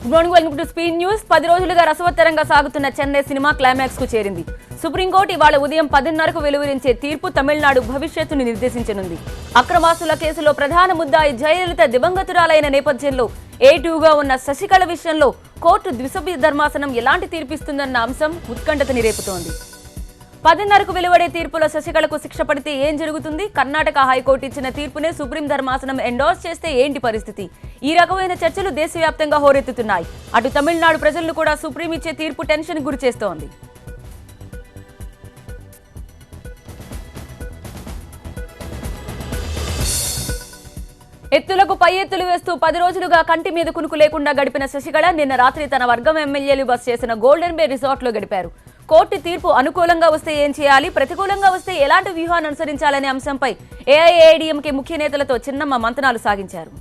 Good morning, welcome to speed news. 10 రోజులుగా రసవత్తరంగా సాగుతున్న చెన్నై సినిమా క్లైమాక్స్ కు చేరింది. సుప్రీంకోర్టు ఇవాళ ఉదయం 10:30కు వెలువరించే తీర్పు తమిళనాడు భవిష్యత్తును నిర్దేశించనుంది. అక్రమాస్తుల కేసులో ప్రధాన ముద్దాయి జయలలిత దివంగతురాలైన నేపథ్యంలో A2గా ఉన్న శశికళ విషయంలో కోర్టు ద్విసభ్య ధర్మాసనం ఎలాంటి తీర్పిస్తుందన్న అంశం ఉత్కంఠతని రేపుతోంది. 10:30కు వెలువడే తీర్పులో శశికళకు శిక్ష పడితే ఏం జరుగుతుంది? కర్ణాటక హైకోర్టు ఇచ్చిన తీర్పునే సుప్రీం ధర్మాసనం ఎండోర్స్ చేస్తే ఏంటి పరిస్థితి? ఈ రకమైన చర్చలు దేశవ్యాప్తంగా హోరెత్తుతున్నాయి. అటు తమిళనాడు ప్రజలను కూడా సుప్రీం ఇచ్చే తీర్పు టెన్షన్ గురి చేస్తోంది. ఎత్తులకు పై ఎత్తులు వేస్తూ 10 రోజులుగా కంటి మీద కునుకు లేకుండా గడిపిన శశికళ నిన్న రాత్రి తన వర్గం ఎమ్మెల్యేలు బస్ చేసిన గోల్డెన్ బే రిసార్ట్ లో గడిపారు. కోర్టు తీర్పు అనుకూలంగా వస్తే ఏం చేయాలి, ప్రతికూలంగా వస్తే ఎలాంటి వ్యూహాన్ని అనుసరించాలనే అంశంపై ఏఐఏడీఎంకే ముఖ్య నేతలతో చిన్నమ్మ మంతనాలు సాగించారు.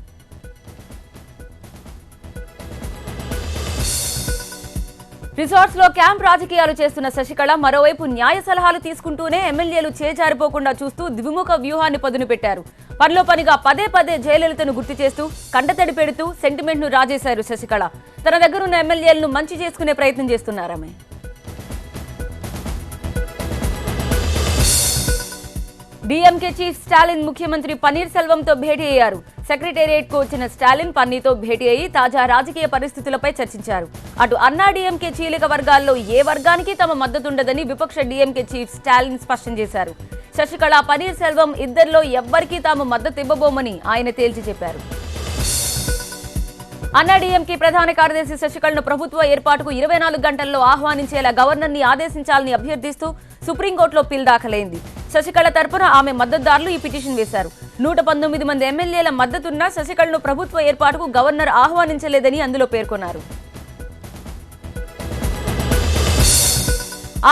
రిసార్ట్స్ లో క్యాంప్ రాజకీయాలు చేస్తున్న శశికళ మరోవైపు న్యాయ సలహాలు తీసుకుంటూనే ఎమ్మెల్యేలు చేజారిపోకుండా చూస్తూ ద్విముఖ వ్యూహాన్ని పదును పెట్టారు. పనిలో పనిగా పదే పదే జయలలితను గుర్తు చేస్తూ కంటతడి పెడుతూ సెంటిమెంట్ ను రాజేశారు శశికళ. తన దగ్గరున్న ఎమ్మెల్యేలను మంచి చేసుకునే ప్రయత్నం చేస్తున్నారామె. డీఎంకే చీఫ్ స్టాలిన్ ముఖ్యమంత్రి పన్నీర్ సెల్వంతో భేటీ అయ్యారు. సెక్రటేరియట్ కు వచ్చిన స్టాలిన్ పన్నీర్తో భేటీ అయ్యి తాజా రాజకీయ పరిస్థితులపై చర్చించారు. అటు అన్నా డీఎంకే చీలిక వర్గాల్లో ఏ వర్గానికి తమ మద్దతుండదని విపక్ష డీఎంకే చీఫ్ స్టాలిన్ స్పష్టం చేశారు. శశికళ, పన్నీర్ సెల్వం ఇద్దరిలో ఎవ్వరికీ తాము మద్దతు ఇవ్వబోమని ఆయన తేల్చి చెప్పారు. అన్నా డీఎంకే ప్రధాన కార్యదర్శి శశికళను ప్రభుత్వ ఏర్పాటుకు 24 గంటల్లో ఆహ్వానించేలా గవర్నర్ ని ఆదేశించాలని అభ్యర్థిస్తూ సుప్రీంకోర్టులో పిల్ దాఖలైంది. శశికళ తరపున ఆమె మద్దతుదారులు ఈ పిటిషన్ వేశారు. 119 మంది ఎమ్మెల్యేల మద్దతున్న శశికళను ప్రభుత్వ ఏర్పాటుకు గవర్నర్ ఆహ్వానించలేదని అందులో పేర్కొన్నారు.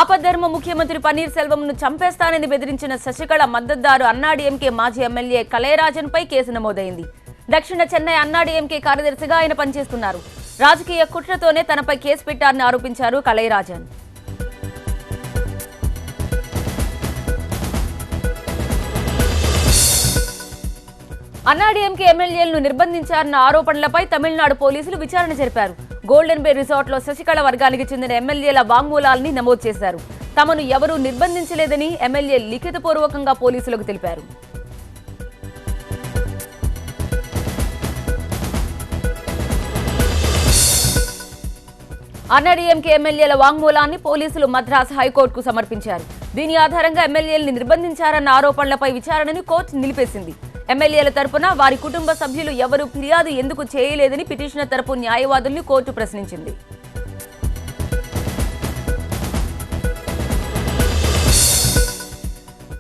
ఆపద్ధర్మ ముఖ్యమంత్రి పన్నీర్ సెల్వంను చంపేస్తానని బెదిరించిన శశికళ మద్దతుదారు అన్నాడీఎంకే మాజీ ఎమ్మెల్యే కళయరాజన్ పై కేసు నమోదైంది. దక్షిణ చెన్నై అన్నాడీఎంకే కార్యదర్శిగా ఆయన పనిచేస్తున్నారు. రాజకీయ కుట్రతోనే తనపై కేసు పెట్టారని ఆరోపించారు కళయరాజన్. అన్నాడీఎంకే ఎమ్మెల్యేలను నిర్బంధించారన్న ఆరోపణలపై తమిళనాడు పోలీసులు విచారణ జరిపారు. గోల్డెన్ బే రిసార్ట్ లో శశికళ వర్గానికి చెందిన ఎమ్మెల్యేల వాంగ్మూలాల్ని నమోదు చేశారు. తమను ఎవరూ నిర్బంధించలేదని ఎమ్మెల్యే లిఖితపూర్వకంగా పోలీసులకు తెలిపారు. అన్నాడీఎంకే ఎమ్మెల్యేల వాంగ్మూలాన్ని పోలీసులు మద్రాస్ హైకోర్టుకు సమర్పించారు. దీని ఆధారంగా ఎమ్మెల్యేలను నిర్బంధించారన్న ఆరోపణలపై విచారణను కోర్టు నిలిపేసింది. ఎమ్మెల్యేల తరపున వారి కుటుంబ సభ్యులు ఎవరూ ఫిర్యాదు ఎందుకు చేయలేదని పిటిషనర్ తరపు న్యాయవాదుల్ని కోర్టు ప్రశ్నించింది.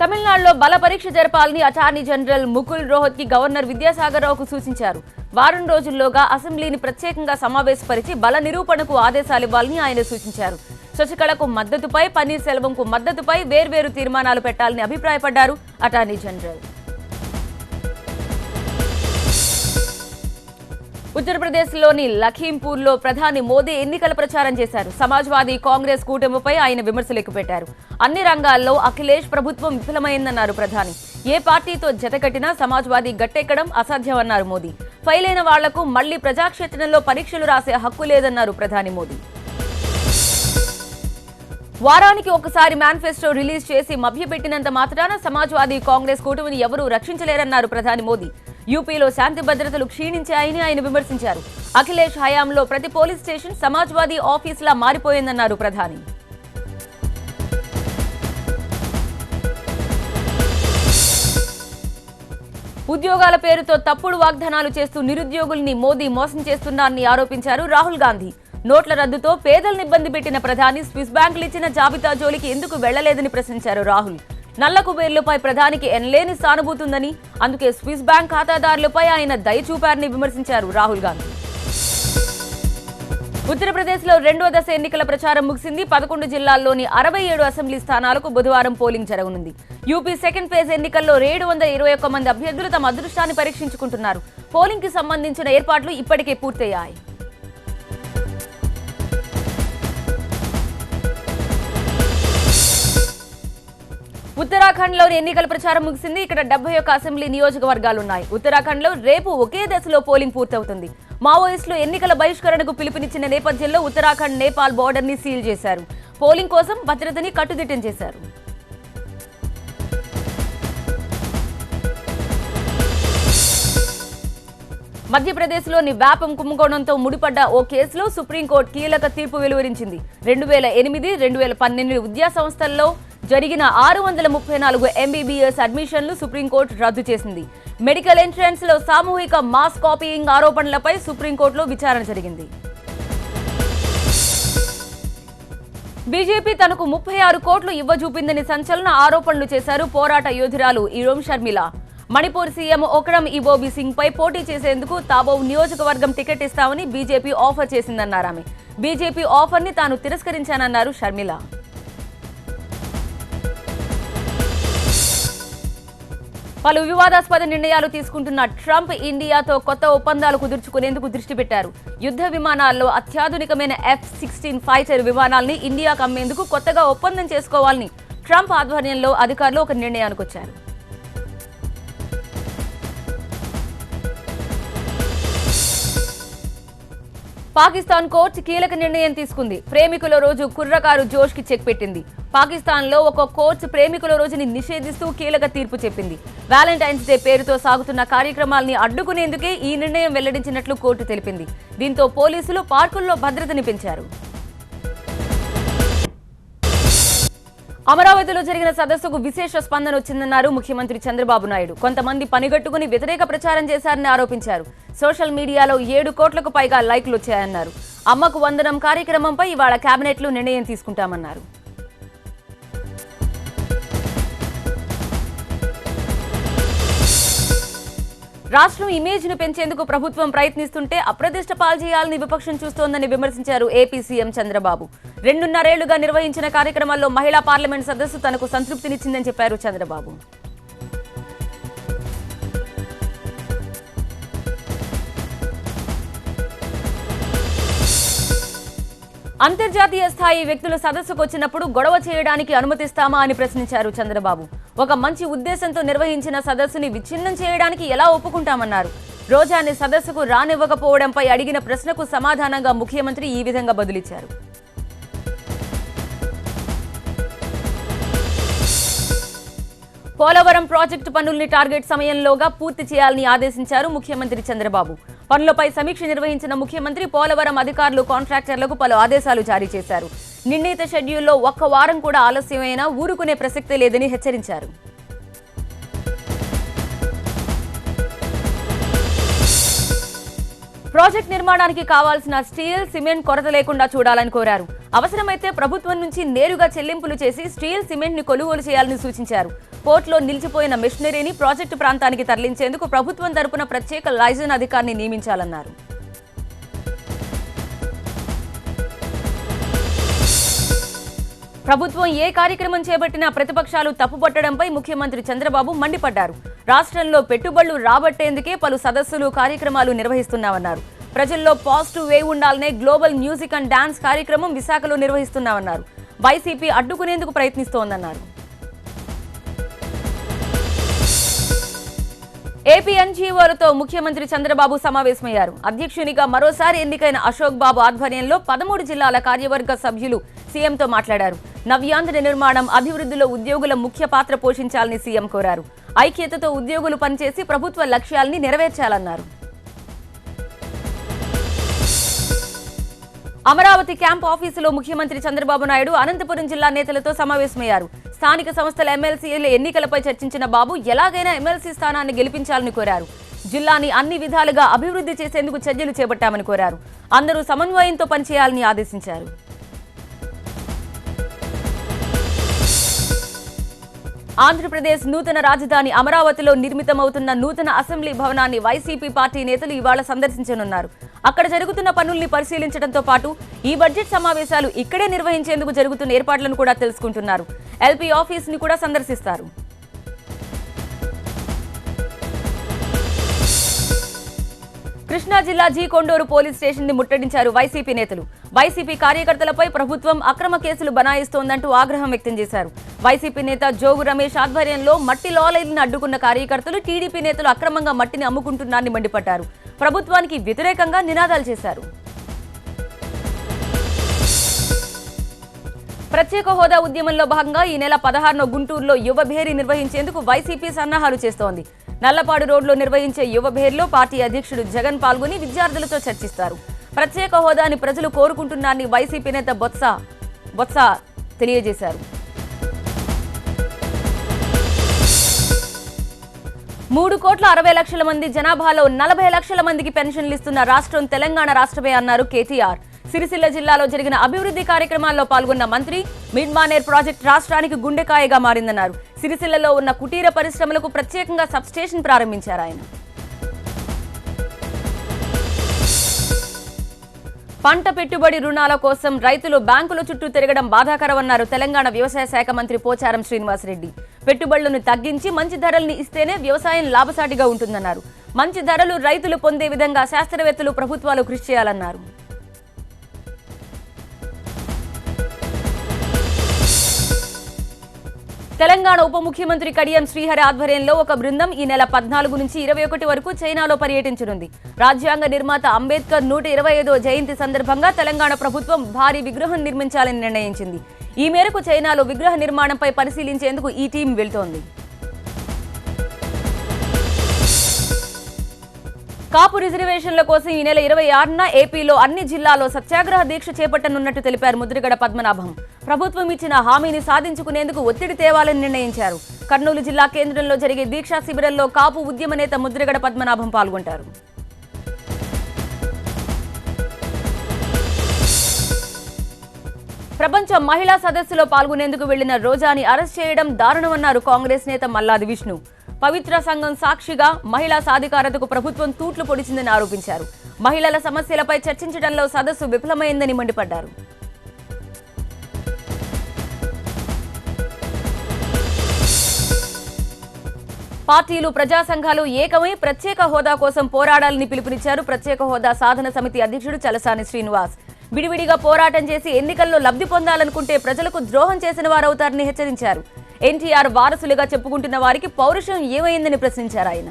తమిళనాడులో బల పరీక్ష జరపాలని attorney general Mukul Rohatgi governor Vidyasagar రావుకు సూచించారు. వారం రోజుల్లోగా అసెంబ్లీని ప్రత్యేకంగా సమావేశపరిచి బల నిరూపణకు ఆదేశాలివ్వాలని ఆయన సూచించారు. శశికళకు మద్దతుపై, పన్నీర్ సెల్వంకు మద్దతుపై వేర్వేరు తీర్మానాలు పెట్టాలని అభిప్రాయపడ్డారు అటార్నీ జనరల్. ఉత్తరప్రదేశ్లోని లఖీంపూర్లో ప్రధాని మోదీ ఎన్నికల ప్రచారం చేశారు. సమాజ్వాదీ కాంగ్రెస్ కూటమిపై ఆయన విమర్శలు ఎక్కుపెట్టారు. అన్ని రంగాల్లో అఖిలేష్ ప్రభుత్వం విఫలమైందన్నారు ప్రధాని. ఏ పార్టీతో జతకట్టినా సమాజ్వాదీ గట్టెక్కడం అసాధ్యమన్నారు మోదీ. ఫెయిల్ అయిన వాళ్లకు మళ్లీ ప్రజాక్షేత్రంలో పరీక్షలు రాసే హక్కు లేదన్నారు ప్రధాని మోదీ. వారానికి ఒకసారి మేనిఫెస్టో రిలీజ్ చేసి మభ్యపెట్టినంత మాత్రాన సమాజ్వాదీ కాంగ్రెస్ కూటమిని ఎవరూ రక్షించలేరన్నారు ప్రధాని మోదీ. యూపీలో శాంతి భద్రతలు క్షీణించాయని ఆయన విమర్శించారు. అఖిలేష్ హయాంలో ప్రతి పోలీస్ స్టేషన్ సమాజ్వాదీ ఆఫీసులా మారిపోయిందన్నారు ప్రధాని. ఉద్యోగాల పేరుతో తప్పుడు వాగ్దానాలు చేస్తూ నిరుద్యోగుల్ని మోదీ మోసం చేస్తున్నారని ఆరోపించారు రాహుల్ గాంధీ. నోట్ల రద్దుతో పేదలను ఇబ్బంది పెట్టిన ప్రధాని స్విస్ బ్యాంకులు ఇచ్చిన జాబితా జోలికి ఎందుకు వెళ్లలేదని ప్రశ్నించారు రాహుల్. నల్ల కుబేర్లపై ప్రధానికి ఎనలేని సానుభూతుందని, అందుకే స్విస్ బ్యాంక్ ఖాతాదారులపై ఆయన దయ చూపారని విమర్శించారు రాహుల్ గాంధీ. ఉత్తరప్రదేశ్లో 2వ దశ ఎన్నికల ప్రచారం ముగిసింది. 11 జిల్లాల్లోని 67 అసెంబ్లీ స్థానాలకు బుధవారం పోలింగ్ జరగనుంది. యూపీ సెకండ్ ఫేజ్ ఎన్నికల్లో 721 మంది అభ్యర్థులు తమ అదృష్టాన్ని పరీక్షించుకుంటున్నారు. పోలింగ్ కి సంబంధించిన ఏర్పాట్లు ఇప్పటికే పూర్తయ్యాయి. ఉత్తరాఖండ్ లో ఎన్నికల ప్రచారం ముగిసింది. ఇక్కడ 71 అసెంబ్లీ నియోజకవర్గాలు ఉన్నాయి. ఉత్తరాఖండ్ లో రేపు ఒకే దశలో పోలింగ్ పూర్తవుతుంది. మావోయిస్టులు ఎన్నికల బహిష్కరణకు పిలుపునిచ్చిన నేపథ్యంలో ఉత్తరాఖండ్ నేపాల్ బోర్డర్ ని సీల్ చేశారు. పోలింగ్ కోసం భద్రతని కట్టుదిట్టం చేశారు. మధ్యప్రదేశ్లోని వ్యాపం కుంభకోణంతో ముడిపడ్డ ఓ కేసులో సుప్రీంకోర్టు కీలక తీర్పు వెలువరించింది. 2008, 2012 విద్యా సంస్థల్లో జరిగిన 634 ఎంబీబీఎస్ అడ్మిషన్లు సుప్రీంకోర్టు రద్దు చేసింది. మెడికల్ ఎంట్రన్స్ లో సామూహిక మాస్ కాపీయింగ్ ఆరోపణలపై సుప్రీంకోర్టులో విచారణ జరిగింది. బీజేపీ తనకు 36 కోట్లు ఇవ్వజూపిందని సంచలన ఆరోపణలు చేశారు పోరాట యోధురాలు ఈరోం షర్మిల. మణిపూర్ సీఎం ఓక్రమ్ ఇబోబీ సింగ్ పై పోటీ చేసేందుకు తాబోవ్ నియోజకవర్గం టికెట్ ఇస్తామని బీజేపీ ఆఫర్ చేసిందన్నారు ఆమె. బీజేపీ ఆఫర్ ని తాను తిరస్కరించానన్నారు షర్మిల. పలు వివాదాస్పద నిర్ణయాలు తీసుకుంటున్న ట్రంప్ ఇండియాతో కొత్త ఒప్పందాలు కుదుర్చుకునేందుకు దృష్టి పెట్టారు. యుద్ధ విమానాల్లో అత్యాధునికమైన F-16 ఫైటర్ విమానాల్ని ఇండియాకు అమ్మేందుకు కొత్తగా ఒప్పందం చేసుకోవాలని ట్రంప్ ఆధ్వర్యంలో అధికారులు ఒక నిర్ణయానికి వచ్చారు. పాకిస్తాన్ కోర్టు కీలక నిర్ణయం తీసుకుంది. ప్రేమికుల రోజు కుర్రకారు జోష్ కి చెక్ పెట్టింది. పాకిస్తాన్ లో ఒక కోర్టు ప్రేమికుల రోజుని నిషేధిస్తూ కీలక తీర్పు చెప్పింది. వ్యాలంటైన్స్ డే పేరుతో సాగుతున్న కార్యక్రమాల్ని అడ్డుకునేందుకే ఈ నిర్ణయం వెల్లడించినట్లు కోర్టు తెలిపింది. దీంతో పోలీసులు పార్కుల్లో భద్రతని పెంచారు. అమరావతిలో జరిగిన సదస్సుకు విశేష స్పందన వచ్చిందన్నారు ముఖ్యమంత్రి చంద్రబాబు నాయుడు. కొంతమంది పనిగట్టుకుని వ్యతిరేక ప్రచారం చేశారని ఆరోపించారు. సోషల్ మీడియాలో 7 కోట్లకు పైగా లైక్లు వచ్చాయన్నారు. అమ్మకు వందనం కార్యక్రమంపై ఇవాళ కేబినెట్లో నిర్ణయం తీసుకుంటామన్నారు. రాష్ట్రం ఇమేజ్ ను పెంచేందుకు ప్రభుత్వం ప్రయత్నిస్తుంటే అప్రతిష్ట పాల్చేయాలని విపక్షం చూస్తోందని విమర్శించారు ఏపీ సీఎం చంద్రబాబు. 2.5 ఏళ్లుగా నిర్వహించిన కార్యక్రమాల్లో మహిళా పార్లమెంట్ సదస్సు తనకు సంతృప్తినిచ్చిందని చెప్పారు చంద్రబాబు. అంతర్జాతీయ స్థాయి వ్యక్తుల సదస్సుకు వచ్చినప్పుడు గొడవ చేయడానికి అనుమతిస్తామా అని ప్రశ్నించారు చంద్రబాబు. ఒక మంచి ఉద్దేశంతో నిర్వహించిన సదస్సుని విచ్ఛిన్నం చేయడానికి ఎలా ఒప్పుకుంటామన్నారు. రోజాని సదస్సుకు రానివ్వకపోవడంపై అడిగిన ప్రశ్నకు సమాధానంగా ముఖ్యమంత్రి ఈ విధంగా బదులిచ్చారు. పోలవరం ప్రాజెక్టు పనుల్ని టార్గెట్ సమయంలోగా పూర్తి చేయాలని ఆదేశించారు ముఖ్యమంత్రి చంద్రబాబు. పనులపై సమీక్ష నిర్వహించిన ముఖ్యమంత్రి పోలవరం అధికారులు, కాంట్రాక్టర్లకు పలు ఆదేశాలు జారీ చేశారు. నిర్ణీత షెడ్యూల్లో 1 వారం కూడా ఆలస్యమైనా ఊరుకునే ప్రసక్తే లేదని హెచ్చరించారు. ప్రాజెక్ట్ నిర్మాణానికి కావాల్సిన స్టీల్, సిమెంట్ కొరత లేకుండా చూడాలని కోరారు. అవసరమైతే ప్రభుత్వం నుంచి నేరుగా చెల్లింపులు చేసి స్టీల్, సిమెంట్ ని కొనుగోలు చేయాలని సూచించారు. పోర్టులో నిలిచిపోయిన మెషినరీని ప్రాజెక్టు ప్రాంతానికి తరలించేందుకు ప్రభుత్వం తరపున ప్రత్యేక లైజన్ అధికారిని నియమించాలన్నారు. ప్రభుత్వం ఏ కార్యక్రమం చేపట్టినా ప్రతిపక్షాలు తప్పుపట్టడంపై ముఖ్యమంత్రి చంద్రబాబు మండిపడ్డారు. రాష్ట్రంలో పెట్టుబడులు రాబట్టేందుకే పలు సదస్సులు, కార్యక్రమాలు నిర్వహిస్తున్నామన్నారు. ప్రజల్లో పాజిటివ్ వేవ్ ఉండాలనే గ్లోబల్ మ్యూజిక్ అండ్ డాన్స్ కార్యక్రమం విశాఖలో నిర్వహిస్తున్నామన్నారు. వైసీపీ అడ్డుకునేందుకు ప్రయత్నిస్తోందన్నారు. ఏపీ ఎన్జీఓలతో ముఖ్యమంత్రి చంద్రబాబు సమావేశమయ్యారు. అధ్యక్షునిగా మరోసారి ఎన్నికైన అశోక్ బాబు ఆధ్వర్యంలో 13 జిల్లాల కార్యవర్గ సభ్యులు సీఎంతో మాట్లాడారు. నవ్యాంధ్ర నిర్మాణం, అభివృద్ధిలో ఉద్యోగుల ముఖ్య పాత్ర పోషించాలని సీఎం కోరారు. ఐక్యతతో ఉద్యోగులు పనిచేసి ప్రభుత్వ లక్ష్యాల్ని నెరవేర్చాలన్నారు. అమరావతి క్యాంప్ ఆఫీసులో ముఖ్యమంత్రి చంద్రబాబు నాయుడు అనంతపురం జిల్లా నేతలతో సమావేశమయ్యారు. స్థానిక సంస్థల ఎమ్మెల్సీల ఎన్నికలపై చర్చించిన బాబు ఎలాగైనా ఎమ్మెల్సీ స్థానాన్ని గెలిపించాలని కోరారు. జిల్లాని అన్ని విధాలుగా అభివృద్ధి చేసేందుకు చర్యలు చేపట్టామని కోరారు. అందరూ సమన్వయంతో పనిచేయాలని ఆదేశించారు. ఆంధ్రప్రదేశ్ నూతన రాజధాని అమరావతిలో నిర్మితమవుతున్న నూతన అసెంబ్లీ భవనాన్ని వైసీపీ పార్టీ నేతలు ఇవాళ సందర్శించనున్నారు. అక్కడ జరుగుతున్న పనుల్ని పరిశీలించడంతో పాటు ఈ బడ్జెట్ సమావేశాలు ఇక్కడే నిర్వహించేందుకు జరుగుతున్న ఏర్పాట్లను కూడా తెలుసుకుంటున్నారు. ఎల్పీ ఆఫీస్ ని కూడా సందర్శిస్తారు. కృష్ణా జిల్లా జీ కొండూరు పోలీస్ స్టేషన్ ని ముట్టడించారు వైసీపీ నేతలు. వైసీపీ కార్యకర్తలపై ప్రభుత్వం అక్రమ కేసులు బనాయిస్తోందంటూ ఆగ్రహం వ్యక్తం చేశారు. వైసీపీ నేత జోగు రమేష్ ఆధ్వర్యంలో మట్టి లారీలను అడ్డుకున్న కార్యకర్తలు టీడీపీ నేతలు అక్రమంగా మట్టిని అమ్ముకుంటున్నారని మండిపడ్డారు. ప్రభుత్వానికి వ్యతిరేకంగా నినాదాలు చేశారు. ప్రత్యేక హోదా ఉద్యమంలో భాగంగా ఈ నెల 16న గుంటూరులో యువ భేరీ నిర్వహించేందుకు వైసీపీ సన్నాహాలు చేస్తోంది. నల్లపాడు రోడ్లో నిర్వహించే యువ భేరీలో పార్టీ అధ్యక్షుడు జగన్ పాల్గొని విద్యార్థులతో చర్చిస్తారు. ప్రత్యేక హోదాని ప్రజలు కోరుకుంటున్నారని వైసీపీ నేత బొత్స తెలియజేశారు. 3,60,00,000 మంది జనాభాలో 40 లక్షల మందికి పెన్షన్లు ఇస్తున్న రాష్ట్రం తెలంగాణ రాష్ట్రమే అన్నారు కేటీఆర్. సిరిసిల్ల జిల్లాలో జరిగిన అభివృద్ధి కార్యక్రమాల్లో పాల్గొన్న మంత్రి మిడ్ మానేర్ ప్రాజెక్టు రాష్ట్రానికి గుండెకాయగా మారిందన్నారు. సిరిసిల్లలో ఉన్న కుటీర పరిశ్రమలకు ప్రత్యేకంగా సబ్స్టేషన్ ప్రారంభించారు ఆయన. పంట పెట్టుబడి రుణాల కోసం రైతులు బ్యాంకుల చుట్టూ తిరగడం బాధాకరమన్నారు తెలంగాణ వ్యవసాయ శాఖ మంత్రి పోచారం శ్రీనివాసరెడ్డి. పెట్టుబడులను తగ్గించి మంచి ధరల్ని ఇస్తేనే వ్యవసాయం లాభసాటిగా ఉంటుందన్నారు. మంచి ధరలు రైతులు పొందే విధంగా శాస్త్రవేత్తలు ప్రభుత్వాలు కృషి చేయాలన్నారు. తెలంగాణ ఉప ముఖ్యమంత్రి కడియం శ్రీహరి ఆధ్వర్యంలో ఒక బృందం ఈ నెల 14 నుంచి 21 వరకు చైనాలో పర్యటించనుంది. రాజ్యాంగ నిర్మాత అంబేద్కర్ 125వ జయంతి సందర్భంగా తెలంగాణ ప్రభుత్వం భారీ విగ్రహం నిర్మించాలని నిర్ణయించింది. ఈ మేరకు చైనాలో విగ్రహ నిర్మాణంపై పరిశీలించేందుకు ఈ టీం వెళ్తోంది. కాపు రిజర్వేషన్ల కోసం ఈ నెల 26న ఏపీలో అన్ని జిల్లాల్లో సత్యాగ్రహ దీక్ష చేపట్టనున్నట్టు తెలిపారు ముద్రగడ పద్మనాభం. ప్రభుత్వం ఇచ్చిన హామీని సాధించుకునేందుకు ఒత్తిడి తేవాలని నిర్ణయించారు. కర్నూలు జిల్లా కేంద్రంలో జరిగే దీక్షా శిబిరంలో కాపు ఉద్యమ నేత ముద్రగడ పద్మనాభం పాల్గొంటారు. ప్రపంచ మహిళా సదస్సులో పాల్గొనేందుకు వెళ్లిన రోజాని అరెస్ట్ చేయడం దారుణమన్నారు కాంగ్రెస్ నేత మల్లాది విష్ణు. పవిత్ర సంఘం సాక్షిగా మహిళా సాధికారతకు ప్రభుత్వం తూట్లు పొడిచిందని ఆరోపించారు. మహిళల సమస్యలపై చర్చించడంలో సదస్సు విఫలమైందని మండిపడ్డారు. పార్టీలు ప్రజా సంఘాలు ఏకమై ప్రత్యేక హోదా కోసం పోరాడాలని పిలుపునిచ్చారు ప్రత్యేక హోదా సాధన సమితి అధ్యక్షుడు చలసాని శ్రీనివాస్. విడివిడిగా పోరాటం చేసి ఎన్నికల్లో లబ్ధి పొందాలనుకుంటే ప్రజలకు ద్రోహం చేసిన వారవుతారని హెచ్చరించారు. ఎన్టీఆర్ వారసులుగా చెప్పుకుంటున్న వారికి పౌరుషం ఏమైందని ప్రశ్నించారు ఆయన.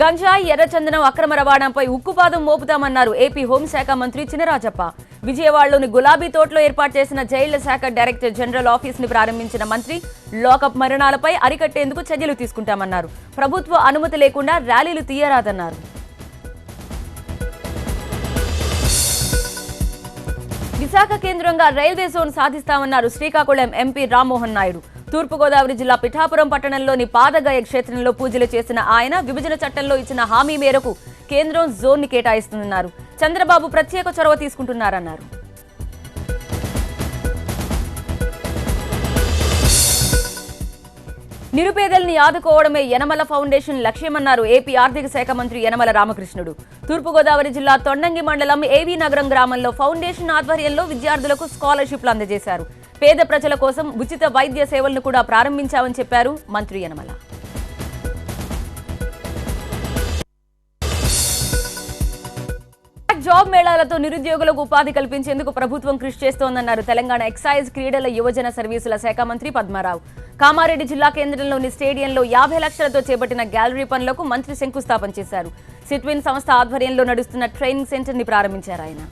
గంజాయి ఎర్రచందనం అక్రమ రవాణాపై ఉక్కుపాదం మోపుతామన్నారు ఏపీ హోంశాఖ మంత్రి చినరాజప్ప. విజయవాడలోని గులాబీ తోటలో ఏర్పాటు చేసిన జైళ్ల శాఖ డైరెక్టర్ జనరల్ ఆఫీస్ ని ప్రారంభించిన మంత్రి లాకప్ మరణాలపై అరికట్టేందుకు చర్యలు తీసుకుంటామన్నారు. ప్రభుత్వ అనుమతి లేకుండా ర్యాలీలు తీయరాదన్నారు. విశాఖ కేంద్రంగా రైల్వే జోన్ సాధిస్తామన్నారు శ్రీకాకుళం ఎంపీ రామ్మోహన్ నాయుడు. తూర్పుగోదావరి జిల్లా పిఠాపురం పట్టణంలోని పాదగయ క్షేత్రంలో పూజలు చేసిన ఆయన విభజన చట్టంలో ఇచ్చిన హామీ మేరకు కేంద్రం జోన్ ని కేటాయిస్తుందన్నారు. చంద్రబాబు ప్రత్యేక చొరవ తీసుకుంటున్నారన్నారు. నిరుపేదల్ని ఆదుకోవడమే యనమల ఫౌండేషన్ లక్ష్యమన్నారు ఏపీ ఆర్థిక శాఖ మంత్రి యనమల రామకృష్ణుడు. తూర్పుగోదావరి జిల్లా తొండంగి మండలం ఏవీ నగరం గ్రామంలో ఫౌండేషన్ ఆధ్వర్యంలో విద్యార్థులకు స్కాలర్షిప్లు అందజేశారు. పేద ప్రజల కోసం ఉచిత వైద్య సేవలను కూడా ప్రారంభించామని చెప్పారు మంత్రి యనమల. జాబ్ మేళాలతో నిరుద్యోగులకు ఉపాధి కల్పించేందుకు ప్రభుత్వం కృషి చేస్తోందన్నారు తెలంగాణ ఎక్సైజ్ క్రీడల యువజన సర్వీసుల శాఖ మంత్రి పద్మారావు. కామారెడ్డి జిల్లా కేంద్రంలోని స్టేడియంలో 50 లక్షలతో చేపట్టిన గ్యాలరీ పనులకు మంత్రి శంకుస్థాపన చేశారు. సిట్విన్ సంస్థ ఆధ్వర్యంలో నడుస్తున్న ట్రైనింగ్ సెంటర్ ని ప్రారంభించారు ఆయన.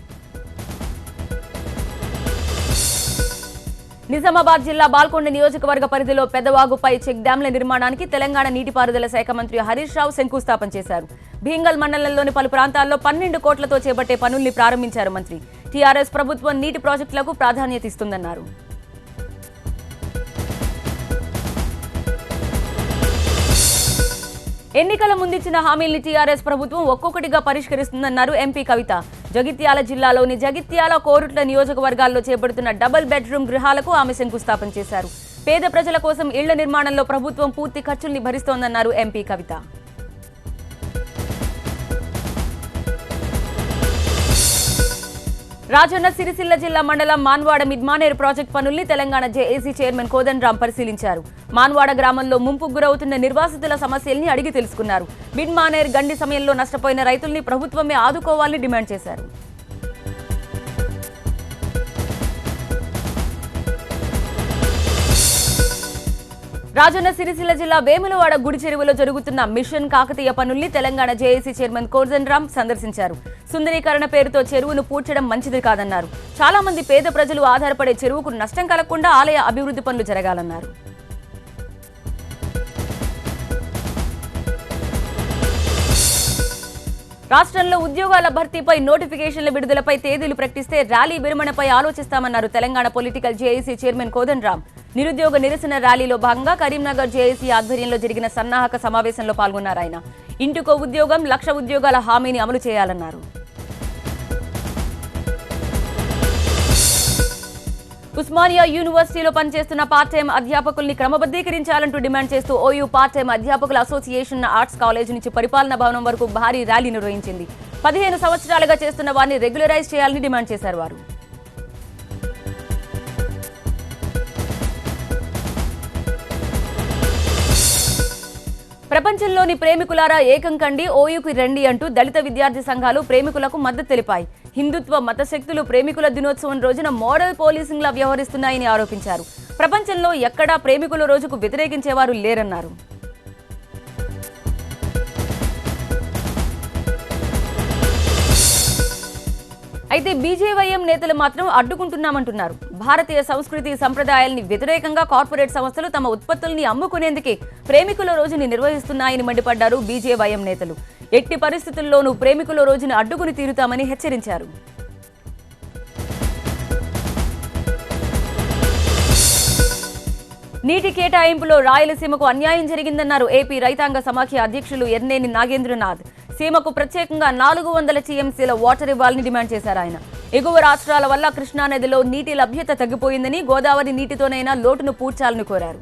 నిజామాబాద్ జిల్లా బాల్కొండ నియోజకవర్గ పరిధిలో పెద్దవాగుపై చెక్ డ్యాంల నిర్మాణానికి తెలంగాణ నీటిపారుదల శాఖ మంత్రి హరీష్ రావు శంకుస్థాపన చేశారు. భీంగల్ మండలంలోని పలు ప్రాంతాల్లో 12 కోట్లతో చేపట్టే పనుల్ని ప్రారంభించారు మంత్రి. టీఆర్ఎస్ ప్రభుత్వం నీటి ప్రాజెక్టులకు ప్రాధాన్యత ఇస్తుందన్నారు. ఎన్నికల ముందిచ్చిన హామీల్ని టీఆర్ఎస్ ప్రభుత్వం ఒక్కొక్కటిగా పరిష్కరిస్తుందన్నారు ఎంపీ కవిత. జగిత్యాల జిల్లాలోని జగిత్యాల కోరుట్ల నియోజకవర్గాల్లో చేపడుతున్న డబుల్ బెడ్రూమ్ గృహాలకు ఆమె శంకుస్థాపన చేశారు. పేద ప్రజల కోసం ఇళ్ల నిర్మాణంలో ప్రభుత్వం పూర్తి ఖర్చుల్ని భరిస్తోందన్నారు ఎంపీ కవిత. రాజన్న సిరిసిల్ల జిల్లా మండలం మాన్వాడ మిడ్మానేరు ప్రాజెక్టు పనుల్ని తెలంగాణ జేఏసీ చైర్మన్ కోదండరాం పరిశీలించారు. మాన్వాడ గ్రామంలో ముంపుకు గురవుతున్న నిర్వాసితుల సమస్యల్ని అడిగి తెలుసుకున్నారు. మిడ్మానేరు గండి సమయంలో నష్టపోయిన రైతుల్ని ప్రభుత్వమే ఆదుకోవాలని డిమాండ్ చేశారు. రాజన్న సిరిసిల్ల జిల్లా వేములవాడ గుడి చెరువులో జరుగుతున్న మిషన్ కాకతీయ పనుల్ని తెలంగాణ జేఏసీ చైర్మన్ కోదండరాం సందర్శించారు. సుందరీకరణ పేరుతో చెరువును పూడ్చడం మంచిది కాదన్నారు. చాలా మంది పేద ప్రజలు ఆధారపడే చెరువుకు నష్టం కలగకుండా ఆలయ అభివృద్ధి పనులు జరగాలన్నారు. రాష్ట్రంలో ఉద్యోగాల భర్తీపై నోటిఫికేషన్ల విడుదలపై తేదీలు ప్రకటిస్తే ర్యాలీ విరమణపై ఆలోచిస్తామన్నారు Telangana political JAC chairman Kodandaram. నిరుద్యోగ నిరసన ర్యాలీలో భాగంగా కరీంనగర్ జేఏసీ ఆధ్వర్యంలో జరిగిన సన్నాహక సమావేశంలో పాల్గొన్నారు ఆయన. ఇంటికో ఉద్యోగం, 1,00,000 ఉద్యోగాల హామీని అమలు చేయాలన్నారు. ఉస్మానియా యూనివర్సిటీలో పనిచేస్తున్న పార్ట్ టైం అధ్యాపకుల్ని క్రమబద్ధీకరించాలంటూ డిమాండ్ చేస్తూ ఓయూ పార్ట్ టైం అధ్యాపకుల అసోసియేషన్ ఆర్ట్స్ కాలేజ్ నుంచి పరిపాలనా భవనం వరకు భారీ ర్యాలీ నిర్వహించింది. 15 సంవత్సరాలుగా చేస్తున్న వారిని రెగ్యులరైజ్ చేయాలని డిమాండ్ చేశారు వారు. ప్రపంచంలోని ప్రేమికులారా ఏకం కండి, ఓయూకి రండి అంటూ దళిత విద్యార్థి సంఘాలు ప్రేమికులకు మద్దతు తెలిపాయి. హిందుత్వ మత శక్తులు ప్రేమికుల దినోత్సవం రోజున మోడల్ పోలీసింగ్లా వ్యవహరిస్తున్నాయని ఆరోపించారు. ప్రపంచంలో ఎక్కడా ప్రేమికుల రోజుకు వ్యతిరేకించేవారు లేరన్నారు. అయితే బీజేవైఎం నేతలు మాత్రం అడ్డుకుంటున్నామంటున్నారు. భారతీయ సంస్కృతి సంప్రదాయాల్ని వ్యతిరేకంగా కార్పొరేట్ సంస్థలు తమ ఉత్పత్తుల్ని అమ్ముకునేందుకే ప్రేమికుల రోజుని నిర్వహిస్తున్నాయని మండిపడ్డారు బీజేవైఎం నేతలు. ఎట్టి పరిస్థితుల్లోనూ ప్రేమికుల రోజును అడ్డుకుని తీరుతామని హెచ్చరించారు. నీటి కేటాయింపులో రాయలసీమకు అన్యాయం జరిగిందన్నారు ఏపీ రైతాంగ సమాఖ్య అధ్యక్షులు ఎర్నేని నాగేంద్రనాథ్. సీమకు ప్రత్యేకంగా 400 టీఎంసీల వాటర్ ఇవ్వాలని డిమాండ్ చేశారు ఆయన. ఎగువ రాష్ట్రాల వల్ల కృష్ణానదిలో నీటి లభ్యత తగ్గిపోయిందని, గోదావరి నీటితోనైనా లోటును పూడ్చాలని కోరారు.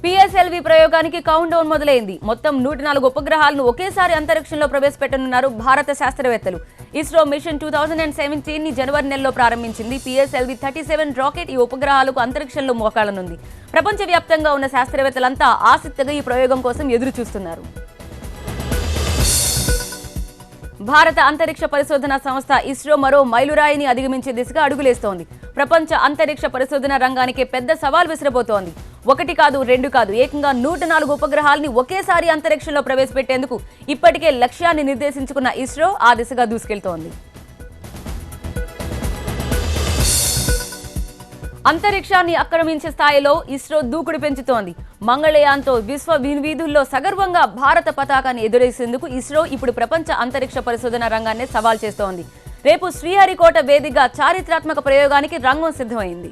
పిఎస్ఎల్వి ప్రయోగానికి కౌంట్ డౌన్ మొదలైంది. మొత్తం 104 ఉపగ్రహాలను ఒకేసారి అంతరిక్షంలో ప్రవేశపెట్టనున్నారు భారత శాస్త్రవేత్తలు. ఇస్రో మిషన్ 2017 ని జనవరి నెలలో ప్రారంభించింది. పిఎస్ఎల్వి 37 రాకెట్ ఈ ఉపగ్రహాలకు అంతరిక్షంలో మోకాలనుంది. ప్రపంచవ్యాప్తంగా ఉన్న శాస్త్రవేత్తలంతా ఆసక్తిగా ఈ ప్రయోగం కోసం ఎదురు చూస్తున్నారు. భారత అంతరిక్ష పరిశోధన సంస్థ ఇస్రో మరో మైలురాయిని అధిగమించే దిశగా అడుగులేస్తోంది. ప్రపంచ అంతరిక్ష పరిశోధన రంగానికి పెద్ద సవాల్ విసిరబోతోంది. 1 కాదు 2 కాదు, ఏకంగా 104 ఉపగ్రహాల్ని ఒకేసారి అంతరిక్షంలో ప్రవేశపెట్టేందుకు ఇప్పటికే లక్ష్యాన్ని నిర్దేశించుకున్న ఇస్రో ఆ దిశగా దూసుకెళ్తోంది. అంతరిక్షాన్ని ఆక్రమించే స్థాయిలో ఇస్రో దూకుడు పెంచుతోంది. మంగళయాన్తో విశ్వ వీధుల్లో సగర్వంగా భారత పతాకాన్ని ఎదురేసేందుకు ఇస్రో ఇప్పుడు ప్రపంచ అంతరిక్ష పరిశోధన రంగాన్ని సవాల్ చేస్తోంది. రేపు శ్రీహరికోట వేదికగా చారిత్రాత్మక ప్రయోగానికి రంగం సిద్ధమైంది.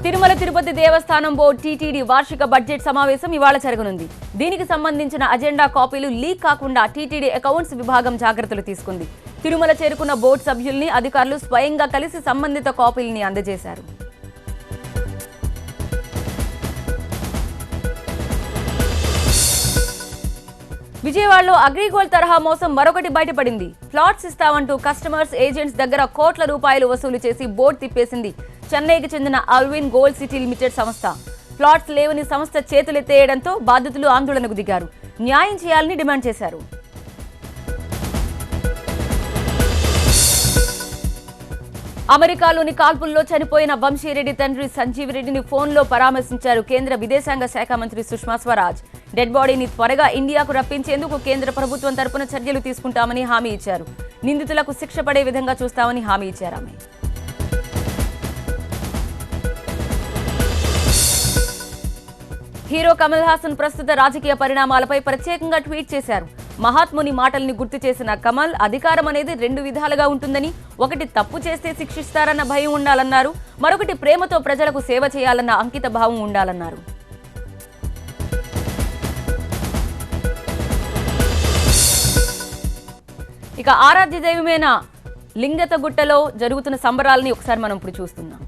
తిరుమల తిరుపతి దేవస్థానం బోర్డు టీటీడీ వార్షిక బడ్జెట్ సమావేశం ఇవాళ జరగనుంది. దీనికి సంబంధించిన అజెండా కాపీలు లీక్ కాకుండా టీటీడీ అకౌంట్స్ విభాగం జాగ్రత్తలు తీసుకుంది. తిరుమల చేరుకున్న బోర్డు సభ్యుల్ని అధికారులు స్వయంగా కలిసి సంబంధిత కాపీలని అందజేశారు. విజయవాడలో అగ్రిగోల్డ్ తరహా మోసం మరొకటి బయటపడింది. ప్లాట్స్ ఇస్తామంటూ కస్టమర్స్, ఏజెంట్స్ దగ్గర కోట్ల రూపాయలు వసూలు చేసి బోర్డు తిప్పేసింది చెన్నైకి చెందిన అల్విన్ గోల్డ్ సిటీ లిమిటెడ్ సంస్థ. ప్లాట్స్ లేవని సంస్థ చేతులెత్తేయడంతో బాధితులు ఆందోళనకు దిగారు. న్యాయం చేయాలని డిమాండ్ చేశారు. అమెరికాలోని కాల్పుల్లో చనిపోయిన వంశీరెడ్డి తండ్రి సంజీవ్ రెడ్డిని ఫోన్లో పరామర్శించారు కేంద్ర విదేశాంగ శాఖ మంత్రి సుష్మా స్వరాజ్. డెడ్ బాడీని త్వరగా ఇండియాకు రప్పించేందుకు కేంద్ర ప్రభుత్వం తరపున చర్యలు తీసుకుంటామని హామీ ఇచ్చారు. నిందితులకు శిక్ష పడే విధంగా చూస్తామని హామీ ఇచ్చారు ఆమె. హీరో కమల్ హాసన్ ప్రస్తుత రాజకీయ పరిణామాలపై ప్రత్యేకంగా ట్వీట్ చేశారు. మహాత్ముని మాటల్ని గుర్తు చేసిన కమల్, అధికారం అనేది 2 విధాలుగా ఉంటుందని, ఒకటి తప్పు చేస్తే శిక్షిస్తారన్న భయం ఉండాలన్నారు, మరొకటి ప్రేమతో ప్రజలకు సేవ చేయాలన్న అంకిత భావం ఉండాలన్నారు. ఇక ఆరాధ్య దైవమైన లింగతగుట్టలో జరుగుతున్న సంబరాలని ఒకసారి మనం ఇప్పుడు చూస్తున్నాం.